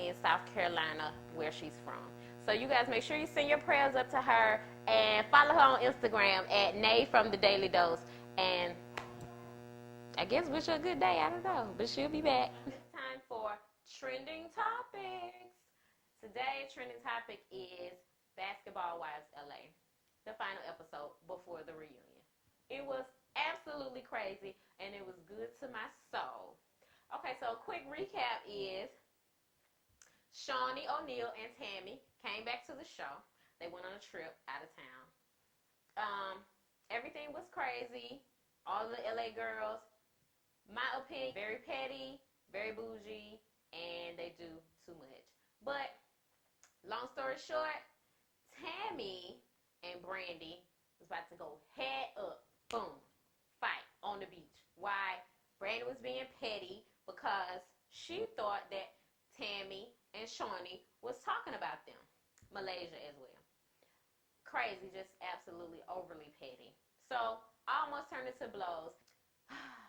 in South Carolina, where she's from. So you guys make sure you send your prayers up to her and follow her on Instagram at Nay from the Daily Dose. And I guess wish her a good day. I don't know, but she'll be back. It's time for trending topics. Today's trending topic is Basketball Wives LA, the final episode before the reunion. It was absolutely crazy, and it was good to my soul. Okay, so a quick recap is Shawnee O'Neal and Tammy came back to the show. They went on a trip out of town. Everything was crazy. All the LA girls, my opinion, very petty, very bougie, and they do too much. But long story short, Tammy and Brandy was about to go head up, boom, fight on the beach. Why? Brandy was being petty because she thought that Tammy and Shawnee was talking about them. Malaysia as well. Crazy, just absolutely overly petty. So, almost turned into blows.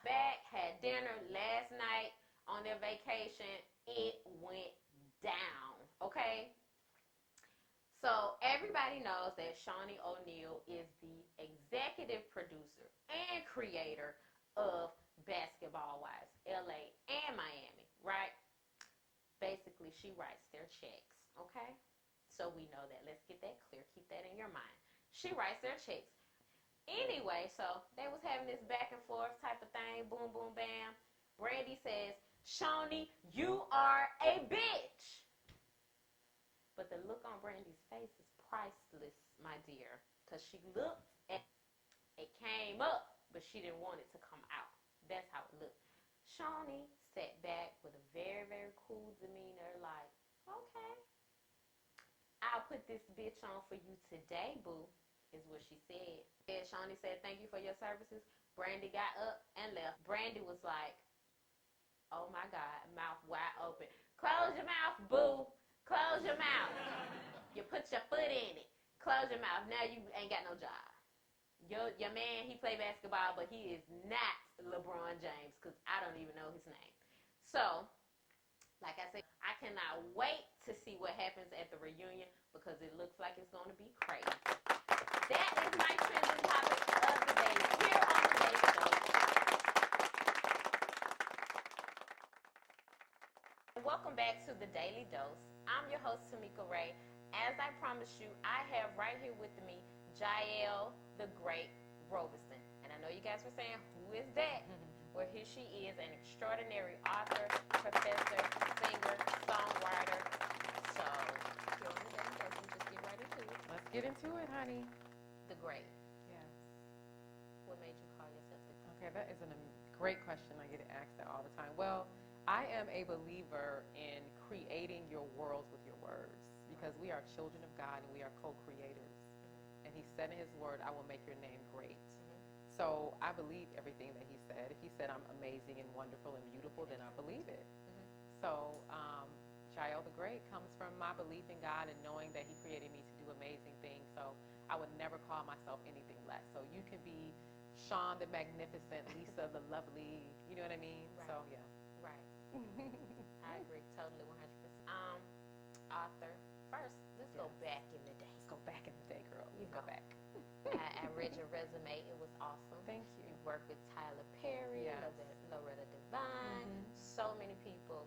Back, had dinner last night on their vacation. It went down, okay? So, everybody knows that Shawnee O'Neal is the executive producer and creator of Basketball Wives, LA and Miami, right? Basically, she writes their checks, okay? So we know that. Let's get that clear. Keep that in your mind. She writes their checks. Anyway, so they was having this back and forth type of thing. Boom, boom, bam. Brandy says, Shawnee, you are a bitch. But the look on Brandy's face is priceless, my dear. Because she looked and it came up, but she didn't want it to come out. That's how it looked. Shawnee sat back with a very, very cool demeanor, like, okay, I'll put this bitch on for you today, boo, is what she said. And Shawnee said, thank you for your services. Brandy got up and left. Brandy was like, oh my God, mouth wide open. Close your mouth, boo. Close your mouth. You put your foot in it. Close your mouth. Now you ain't got no job. Your man, he play basketball, but he is not LeBron James, because I don't even know his name. So, like I said, I cannot wait to see what happens at the reunion, because it looks like it's going to be crazy. That is my trending topic of the day here on the Daily Dose. Welcome back to the Daily Dose. I'm your host, Tamika Ray. As I promised you, I have right here with me Jael the Great Roberson. And I know you guys were saying, who is that? Well, here she is, an extraordinary author, professor, singer, songwriter. So, here on the Daily Dose, just get right into it. Let's get into it, honey. The Great. Yes. What made you call yourself the Great? Okay, that is a great question. I get asked that all the time. Well, I am a believer in creating your worlds with your words, because we are children of God and we are co-creators. And he said in his word, I will make your name great. So I believe everything that he said. If he said I'm amazing and wonderful and beautiful, then I believe it. So Jael the Great comes from my belief in God and knowing that he created me to do amazing things. So I would never call myself anything less. So you can be Sean the Magnificent, Lisa the Lovely, you know what I mean? Right. So yeah. Right. I agree totally 100%. Author. First, let's go back in the day. Let's go back in the day, girl. You go know. back. I read your resume. It was awesome. Thank you. You worked with Tyler Perry, Yes. Loretta Devine, so many people.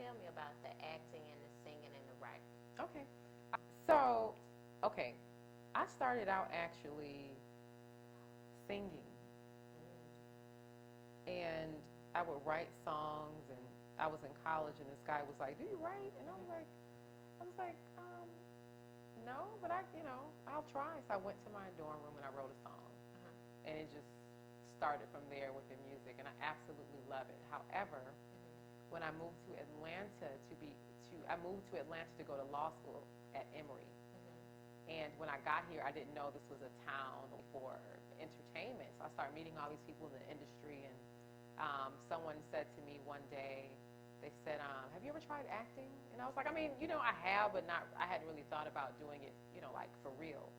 Tell me about the acting and the singing and the writing. Okay. So, okay. I started out actually singing. And I would write songs, and I was in college, and this guy was like, do you write? And I was like, no, but I'll try. So I went to my dorm room and I wrote a song. And it just started from there with the music, and I absolutely love it. However, when I moved to Atlanta I moved to Atlanta to go to law school at Emory. And when I got here, I didn't know this was a town for entertainment. So I started meeting all these people in the industry, and someone said to me one day, they said, have you ever tried acting? And I was like, I have, but I hadn't really thought about doing it, like for real.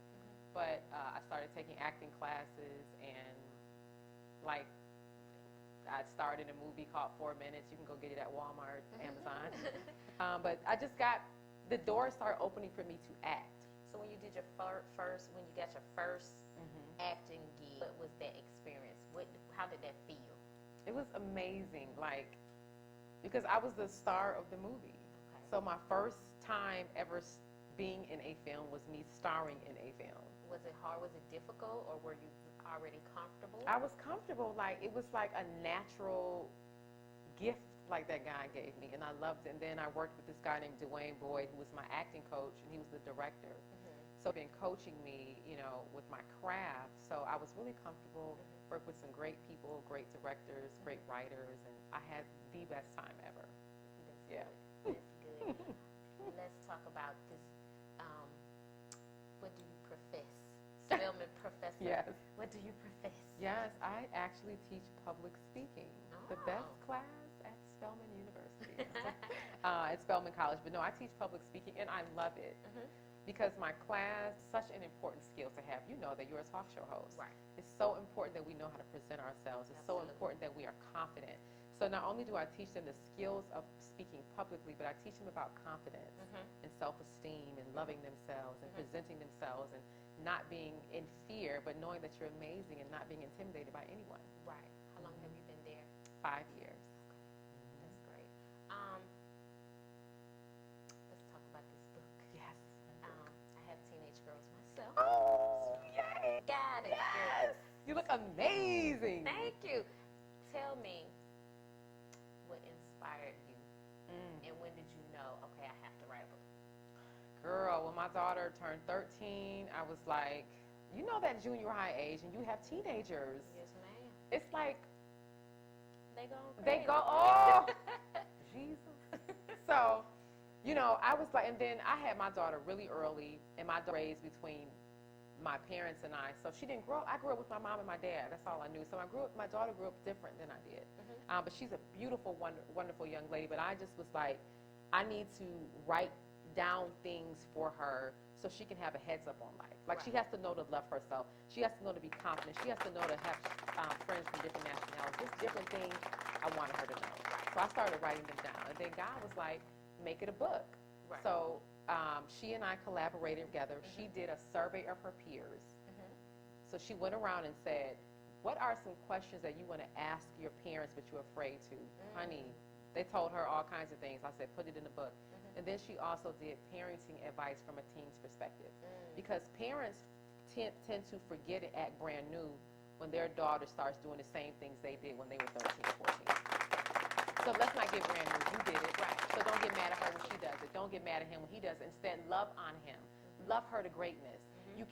But I started taking acting classes, and like I starred in a movie called 4 Minutes. You can go get it at Walmart, Amazon. But I just got, the doors started opening for me to act. So when you did your when you got your first acting gig, what was that experience? How did that feel? It was amazing, like, because I was the star of the movie. Okay. So my first time ever being in a film was me starring in a film. Was it hard? Was it difficult, or were you already comfortable? I was comfortable. Like, it was like a natural gift like that guy gave me, and I loved it. And then I worked with this guy named Dwayne Boyd, who was my acting coach, and he was the director. So been coaching me, you know, with my craft. So I was really comfortable, worked with some great people, great directors, great writers, and I had the best time ever. That's Yeah. good. That's good. Let's talk about this. What do you profess? Spelman professor. Yes. What do you profess? Yes, I actually teach public speaking. The best Oh. class at Spelman University. At Spelman College. But no, I teach public speaking, and I love it. Because my class is such an important skill to have. You know that you're a talk show host. Right. It's so important that we know how to present ourselves. It's so important that we are confident. So not only do I teach them the skills of speaking publicly, but I teach them about confidence and self-esteem and loving themselves and presenting themselves and not being in fear, but knowing that you're amazing and not being intimidated by anyone. Right. How long have you been there? 5 years. That's great. Let's talk about this book. Yes. I have teenage girls myself. Oh, yay. Got it. Yes. You look amazing. Thank you. Tell me what inspired you, and when did you know, okay, I have to write a book? Girl, when my daughter turned 13, I was like, you know that junior high age, and you have teenagers. Yes, ma'am. It's like, They go, oh, Jesus. So, you know, I was like, and then I had my daughter really early, and my daughter raised between my parents and I. So she didn't grow up. I grew up with my mom and my dad. That's all I knew. So my daughter grew up different than I did. But she's a beautiful, wonderful young lady. But I just was like, I need to write down things for her so she can have a heads up on life. Like, she has to know to love herself. She has to know to be confident. She has to know to have friends from different nationalities. Just different things I wanted her to know. So I started writing them down. And then God was like, make it a book. Right. So she and I collaborated together. She did a survey of her peers. So she went around and said, what are some questions that you want to ask your parents but you're afraid to? Honey, they told her all kinds of things. I said, put it in the book. And then she also did parenting advice from a teen's perspective. Because parents tend to forget and act brand new when their daughter starts doing the same things they did when they were 13, 14. So let's not get brand new. You did it. Right. So don't get mad at her when she does it. Don't get mad at him when he does it. Instead, love on him. Love her to greatness. You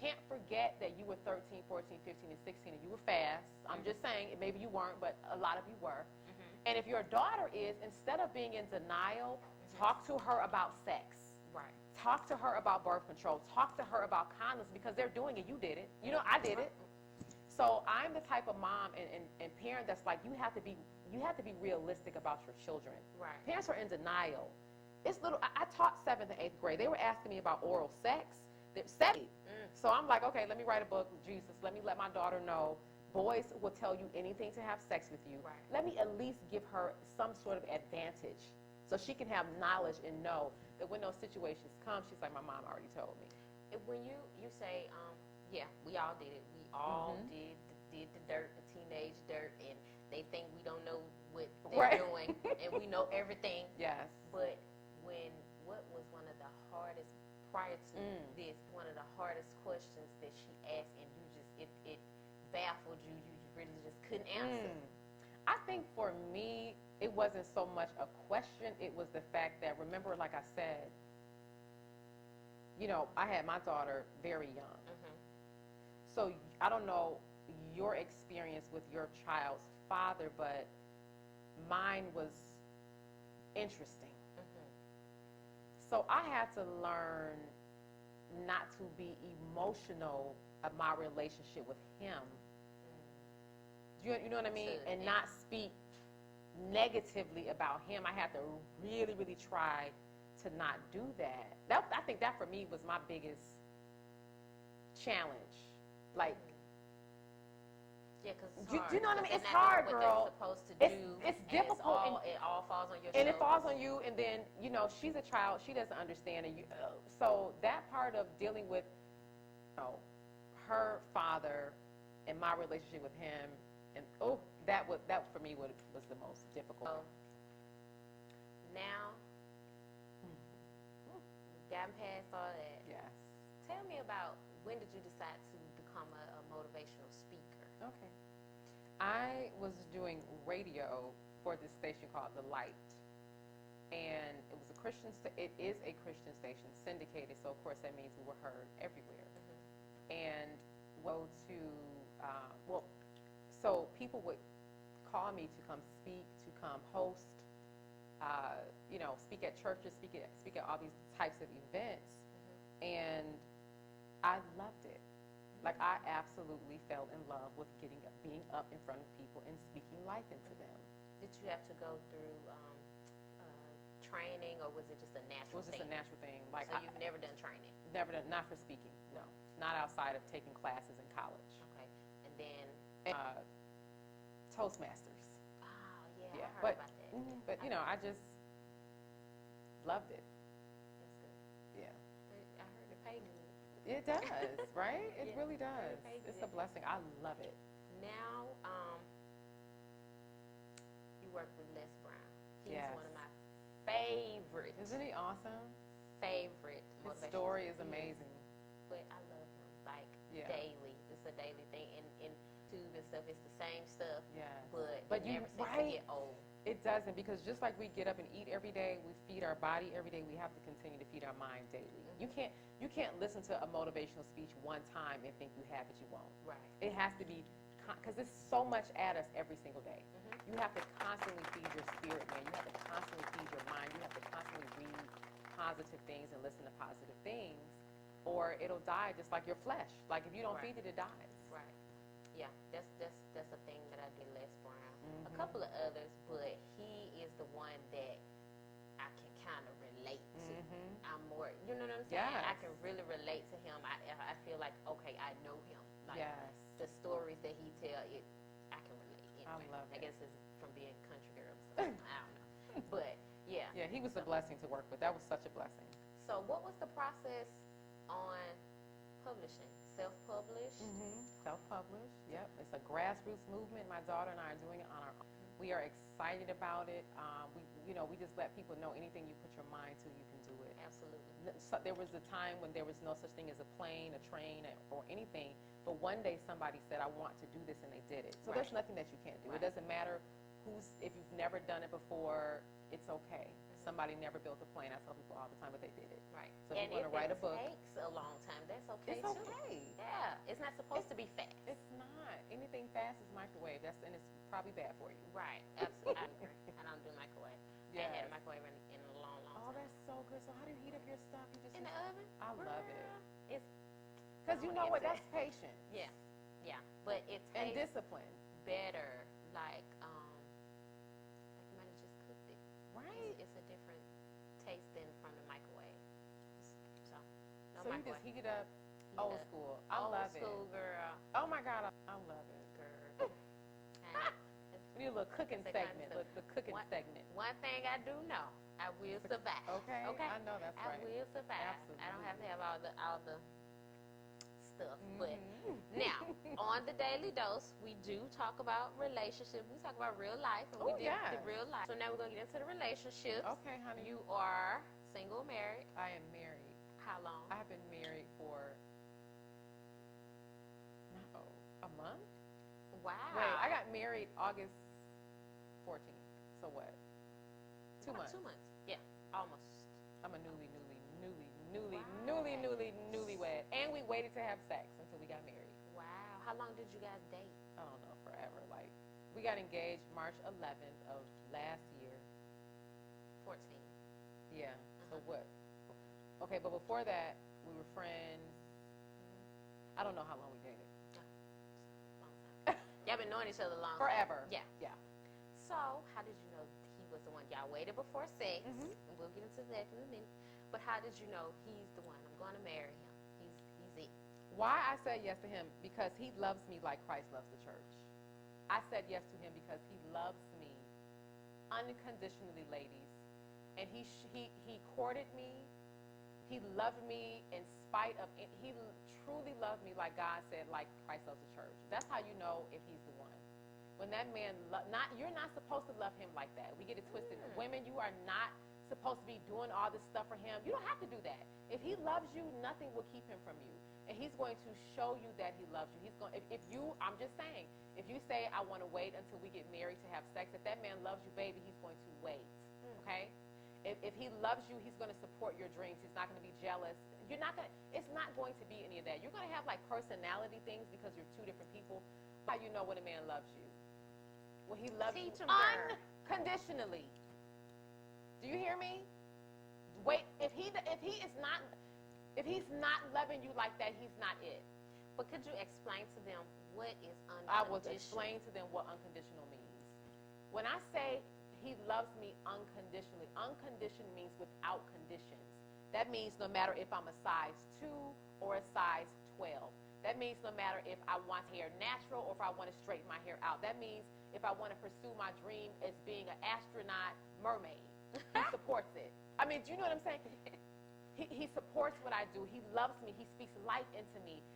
can't forget that you were 13, 14, 15, and 16, and you were fast. I'm just saying, maybe you weren't, but a lot of you were. And if your daughter is, instead of being in denial, talk to her about sex. Right. Talk to her about birth control. Talk to her about condoms, because they're doing it. You did it. You know, I did it. So I'm the type of mom and parent that's like, you have to be realistic about your children. Right. Parents are in denial. It's little. I taught 7th and 8th grade. They were asking me about oral sex. They're 7. So I'm like, okay, let me write a book. Jesus, let me let my daughter know. Boys will tell you anything to have sex with you. Right. Let me at least give her some sort of advantage so she can have knowledge and know that when those situations come, she's like, my mom already told me. When you say, yeah, we all did it. We all did the dirt, the teenage dirt, and they think we don't know what they're doing, and we know everything. Yes. But what was one of the hardest, prior to this, one of the hardest questions that she asked, and you just, it baffled you, you really just couldn't answer? I think for me, it wasn't so much a question. It was the fact that, remember, like I said, you know, I had my daughter very young. So I don't know your experience with your child's father, but mine was interesting. So I had to learn not to be emotional of my relationship with him. You know what I mean? And not speak negatively about him. I had to really, really try to not do that. I think that for me was my biggest challenge. Like, Yeah, because it's Do hard. you know what I mean? They're It's not hard, doing what girl. they're supposed to It's do. difficult, And it all falls on your and shoulders. it falls on you. And then she's a child; she doesn't understand. And so that part of dealing with, her father, and my relationship with him, and that for me was the most difficult. So, now, we've gotten past all that. Yes. Tell me about, when did you decide to become a motivational speaker? Okay. I was doing radio for this station called The Light, and it was it is a Christian station, syndicated, so of course that means we were heard everywhere. And go to, so people would call me to come speak, to come host, speak at churches, speak at all these types of events, and I loved it. Like, I absolutely fell in love with being up in front of people and speaking life into them. Did you have to go through training, or was it just a natural thing? It was just a natural thing. Like, so you've never done training? Never done, not for speaking, no. Not outside of taking classes in college. Okay. And then? Toastmasters. Oh, yeah, I heard about that. But, I just loved it. That's good. Yeah. I heard it paid good. It does, right? It really does. It's a good. blessing. I love it. Now, you work with Les Brown. He's one of my favorite. Isn't he awesome? Favorite. His story is amazing. But I love him, like, daily. It's a daily thing. And tube and stuff, it's the same stuff. Yeah. But it never seems to get old. It doesn't, because just like we get up and eat every day, we feed our body every day, we have to continue to feed our mind daily. You can't listen to a motivational speech one time and think you have it, you won't. Right. It has to be, because there's so much at us every single day. You have to constantly feed your spirit, man. You have to constantly feed your mind. You have to constantly read positive things and listen to positive things, or it'll die just like your flesh. Like, if you don't feed it, it dies. Right. Yeah, that's a thing that I did Les Brown. A couple of others, but he is the one that I can kind of relate to. I'm more, you know what I'm saying? Yes. I can really relate to him. I feel like, okay, I know him. Like, the stories that he tell, I can relate. Anyway. I love it. I guess it's from being a country girl, so I don't know. But, yeah. Yeah, he was a blessing to work with. That was such a blessing. So what was the process on publishing? Self-published? Self-published, yep. It's a grassroots movement. My daughter and I are doing it on our own. We are excited about it. We just let people know anything you put your mind to, you can do it. Absolutely. So there was a time when there was no such thing as a plane, a train, or anything. But one day somebody said, I want to do this, and they did it. So there's nothing that you can't do. It doesn't matter if you've never done it before, it's okay. Somebody never built a plane. I tell people all the time, but they did it. Right. So if you want to write a book, it takes a long time, that's okay it's too. okay. Yeah, it's not supposed to be fast. It's not. Anything fast is microwave. And it's probably bad for you. Right. Absolutely. I agree. I don't do microwave. I had a microwave in a long time. Oh, that's so good. So how do you heat up your stuff? You just in the oven. I love it. It's because you know what? That's patience. Yeah. Yeah. But it tastes and discipline. Better, like you might have just cooked it. Right. It's a different taste than from the microwave. So you just heat it up old school. I love it. Old school, girl. Oh my God, I love it. Girl. We need a little cooking segment. The cooking segment. One thing I do know, I will survive. Okay. I know that's right. I will survive. Absolutely. I don't have to have all the stuff. But now, on the Daily Dose, we do talk about relationships. We talk about real life, and we did the real life. So now we're going to get into the relationships. Okay, honey. You are single, married? I am married. How long? I have been married for a month. Wow. Wait, I got married August 14th. So what? 2 months. 2 months. Yeah, almost. I'm a newlywed. And we waited to have sex until we got married. Wow. How long did you guys date? I don't know, forever. Like, we got engaged March 11th of last year. 14. Yeah. So what? Okay, but before that, we were friends. I don't know how long we dated. Long time. Y'all been knowing each other a long time. Forever. Yeah. Yeah. So, how did you know he was the one? Y'all waited before sex, and we'll get into that in a minute. But how did you know he's the one? I'm going to marry him. He's it. Why I said yes to him? Because he loves me like Christ loves the church. I said yes to him because he loves me unconditionally, ladies. And he courted me. He loved me in spite of it. He truly loved me like God said, like Christ loves the church. That's how you know if he's the one. When that man, you're not supposed to love him like that. We get it twisted. Women, you are not supposed to be doing all this stuff for him. You don't have to do that. If he loves you, nothing will keep him from you. And he's going to show you that he loves you. He's going. If you, I'm just saying, if you say I want to wait until we get married to have sex, if that man loves you, baby, he's going to wait. Okay. If he loves you, he's going to support your dreams. He's not going to be jealous. You're not going to, it's not going to be any of that. You're going to have like personality things because you're two different people. How you know when a man loves you? When he loves you unconditionally. Do you hear me? Wait, if he's not loving you like that, he's not it. But could you explain to them what is unconditional? I will explain to them what unconditional means. When I say he loves me unconditionally. Unconditioned means without conditions. That means no matter if I'm a size 2 or a size 12. That means no matter if I want hair natural or if I want to straighten my hair out. That means if I want to pursue my dream as being an astronaut mermaid. He supports it. I mean, do you know what I'm saying? He supports what I do. He loves me. He speaks life into me.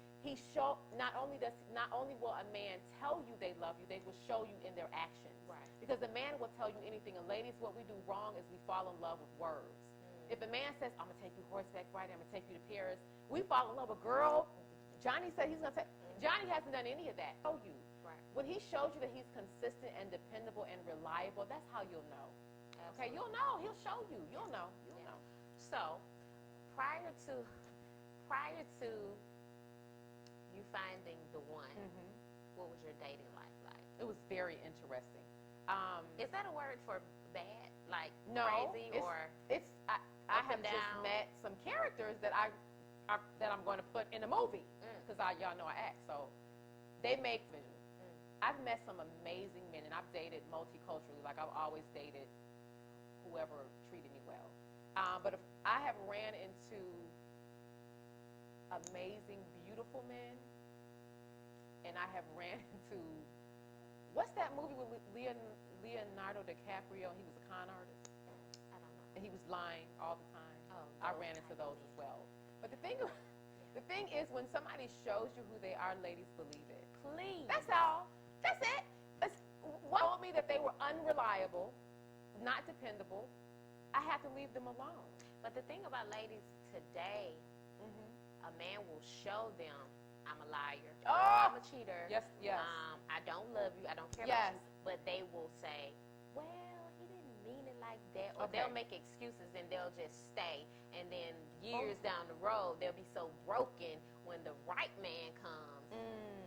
Not only will a man tell you they love you, they will show you in their actions. Right. Because a man will tell you anything. And ladies, what we do wrong is we fall in love with words. If a man says, I'm going to take you horseback riding, I'm going to take you to Paris, we fall in love with, girl, Johnny said he's going to take, Johnny hasn't done any of that. Show you. Right. When he shows you that he's consistent and dependable and reliable, that's how you'll know. Absolutely. Okay, you'll know. He'll show you. You'll know. You'll know. So, prior to you finding the one, what was your dating life like? It was very interesting. Is that a word for bad? Like no, crazy I have just met some characters that I'm going to put in a movie because y'all know I act. So they make vision. I've met some amazing men, and I've dated multiculturally. Like I've always dated whoever treated me well. But if I have ran into amazing, beautiful men, and I have ran into what's that movie with Leonardo DiCaprio? He was a con artist. I don't know. And he was lying all the time. Oh, I ran into those as well. But the thing is, when somebody shows you who they are, ladies, believe it. Please. That's all. That's it. One told me that they were unreliable, not dependable. I had to leave them alone. But the thing about ladies today, a man will show them, I'm a liar, I'm a cheater. Yes, yes. I don't love you, I don't care about you. But they will say, well, he didn't mean it like that. Or they'll make excuses and they'll just stay. And then years down the road, they'll be so broken when the right man comes.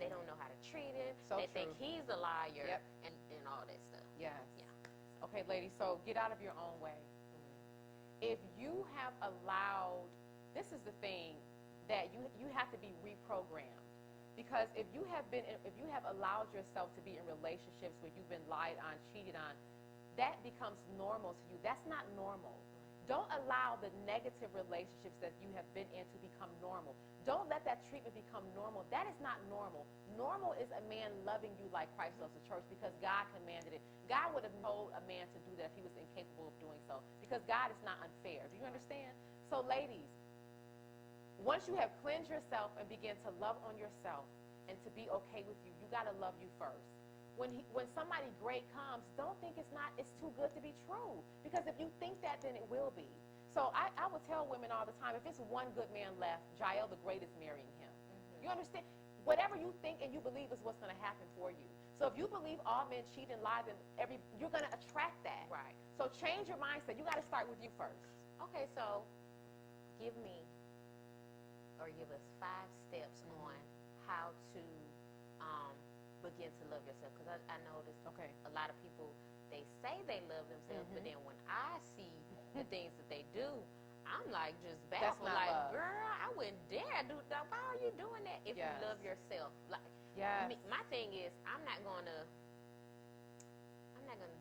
They don't know how to treat him. So they think he's a liar and all that stuff. Yes. Yeah. Okay, ladies, so get out of your own way. If you have allowed, this is the thing, that you have to be reprogrammed. Because if you have allowed yourself to be in relationships where you've been lied on, cheated on, that becomes normal to you. That's not normal. Don't allow the negative relationships that you have been in to become normal. Don't let that treatment become normal. That is not normal. Normal is a man loving you like Christ loves the church because God commanded it. God would have told a man to do that if he was incapable of doing so because God is not unfair. Do you understand? So ladies, once you have cleansed yourself and begin to love on yourself and to be okay with you, you got to love you first. When somebody great comes, don't think it's too good to be true. Because if you think that, then it will be. So I will tell women all the time, if it's one good man left, Jael the Great is marrying him. You understand? Whatever you think and you believe is what's going to happen for you. So if you believe all men cheat and lie, then you're going to attract that. Right. So change your mindset. You got to start with you first. Okay, so give me or give us 5 steps on how to begin to love yourself. Because I noticed a lot of people, they say they love themselves, but then when I see the things that they do, I'm like just baffled. Like, love. Girl, I wouldn't dare do that. Why are you doing that if you love yourself? Like, my thing is, I'm not gonna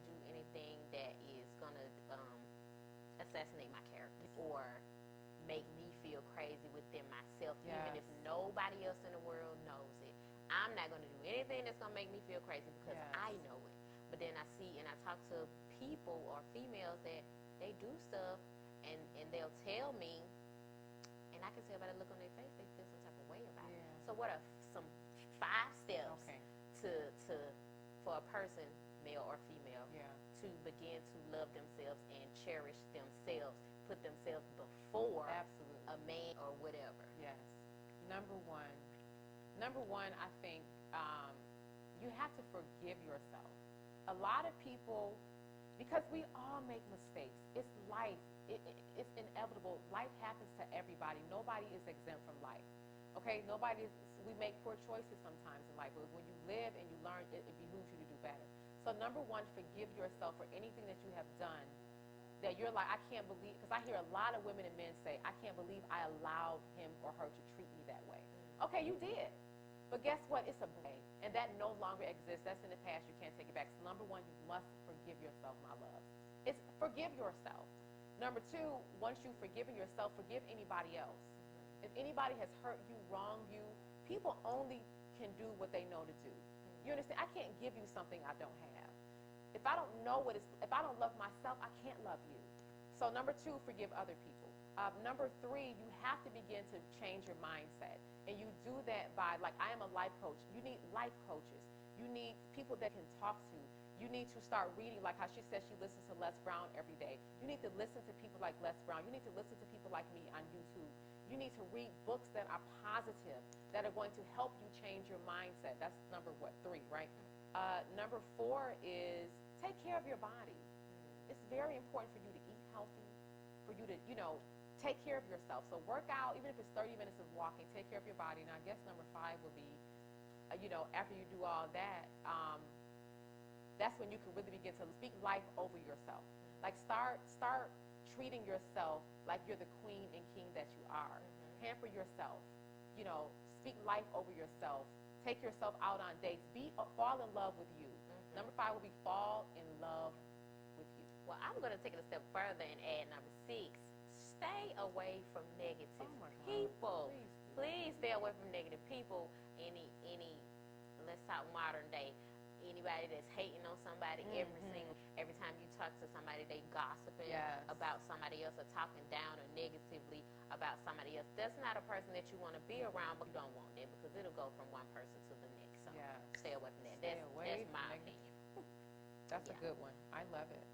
do anything that is gonna assassinate my character or make me feel crazy within myself, even if nobody else in the world knows it. I'm not going to do anything that's going to make me feel crazy because I know it. But then I see and I talk to people or females that they do stuff and they'll tell me, and I can tell by the look on their face, they feel some type of way about it. So what are some 5 steps to for a person, male or female, to begin to love themselves and cherish themselves, put themselves before a man or whatever? Yes. Number one, I think you have to forgive yourself. A lot of people, because we all make mistakes. It's life. It's inevitable. Life happens to everybody. Nobody is exempt from life. Okay? We make poor choices sometimes in life. But when you live and you learn, it behooves you to do better. So number one, forgive yourself for anything that you have done that you're like, I can't believe, because I hear a lot of women and men say, I can't believe I allowed him or her to treat me that way. Okay, you did. But guess what? It's a break. And that no longer exists. That's in the past. You can't take it back. So number one, you must forgive yourself, my love. It's forgive yourself. Number two, once you've forgiven yourself, forgive anybody else. If anybody has hurt you, wronged you, people only can do what they know to do. You understand? I can't give you something I don't have. If I don't know if I don't love myself, I can't love you. So number two, forgive other people. Number three, you have to begin to change your mindset. And you do that by, like, I am a life coach. You need life coaches. You need people that can talk to. You need to start reading, like how she says she listens to Les Brown every day. You need to listen to people like Les Brown. You need to listen to people like me on YouTube. You need to read books that are positive, that are going to help you change your mindset. That's number 3, right? Number 4 is take care of your body. It's very important for you to eat healthy, for you to, take care of yourself. So work out, even if it's 30 minutes of walking, take care of your body. Now, I guess number 5 would be, after you do all that, that's when you can really begin to speak life over yourself. Like start treating yourself like you're the queen and king that you are. Pamper yourself. Speak life over yourself. Take yourself out on dates. Fall in love with you. Number 5 will be fall in love with you. Well, I'm going to take it a step further and add number 6. Stay away from negative people. Please stay away from negative people. Any let's talk modern day. Anybody that's hating on somebody, every time you talk to somebody, they gossiping about somebody else or talking down or negatively about somebody else. That's not a person that you want to be around, but you don't want that because it'll go from one person to the next. So stay away from that. That's my opinion. That's a good one. I love it.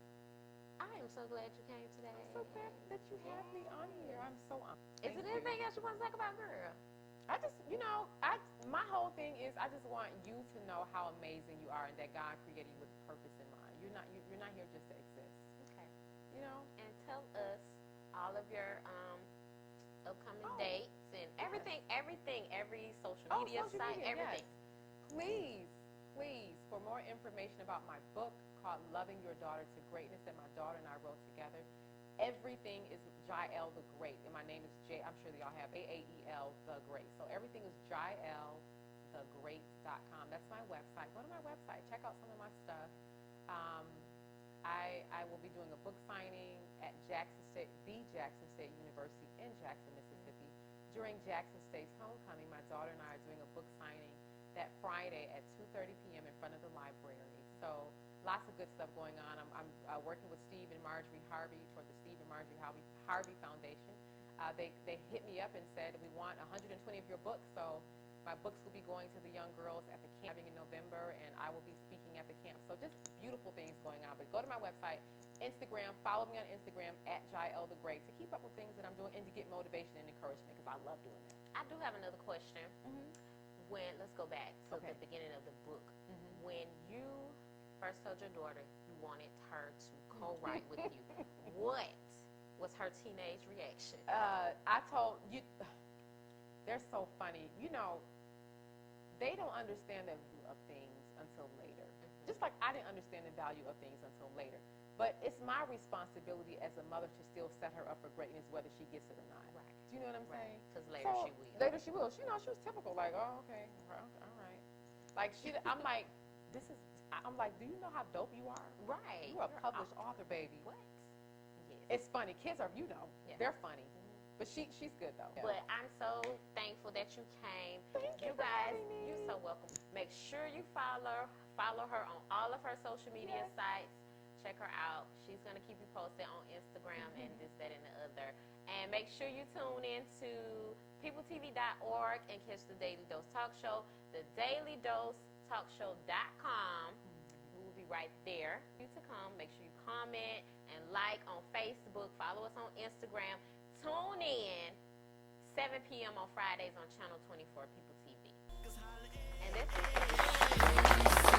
I am so glad you came today. I'm so glad that you have me on here. I'm so honored. Is there anything else you want to talk about, girl? I just, my whole thing is I just want you to know how amazing you are and that God created you with purpose in mind. You're not here just to exist. Okay. And tell us all of your upcoming dates and everything, every social media site, everything. Yes. Please, for more information about my book called Loving Your Daughter to Greatness that my daughter and I wrote together, everything is Jael the Great, and my name is Jay. I'm sure they all have AAEL the Great. So everything is JaelTheGreat.com. That's my website. Go to my website. Check out some of my stuff. I will be doing a book signing at the Jackson State University in Jackson, Mississippi. During Jackson State's homecoming, my daughter and I are doing a book signing that Friday at 2:30 p.m. in front of the library. So lots of good stuff going on. I'm working with Steve and Marjorie Harvey for the Steve and Marjorie Harvey Foundation. They hit me up and said, we want 120 of your books. So my books will be going to the young girls at the camp in November, and I will be speaking at the camp. So just beautiful things going on. But go to my website, Instagram, follow me on Instagram at Jael the Great to keep up with things that I'm doing and to get motivation and encouragement because I love doing that. I do have another question. Let's go back to the beginning of the book. When you first told your daughter you wanted her to co-write with you, what was her teenage reaction? I told you, they're so funny. They don't understand the value of things until later. Just like I didn't understand the value of things until later. But it's my responsibility as a mother to still set her up for greatness, whether she gets it or not. Right. Do you know what I'm saying? Because later she will. Later she will. She was typical, like, oh, okay, all right. Like, I'm like, do you know how dope you are? Right. You're a published author, baby. What? Yes. It's funny. Kids are, they're funny. But she's good though. But I'm so thankful that you came. Thank you guys, for having me. you're so welcome. Make sure you follow her on all of her social media sites. Check her out. She's going to keep you posted on Instagram and this, that, and the other. And make sure you tune in to peopletv.org and catch the Daily Dose Talk Show, the dailydosetalkshow.com. We will be right there for you to come. Make sure you comment and like on Facebook. Follow us on Instagram. Tune in 7 p.m. on Fridays on Channel 24 People TV. And that's it.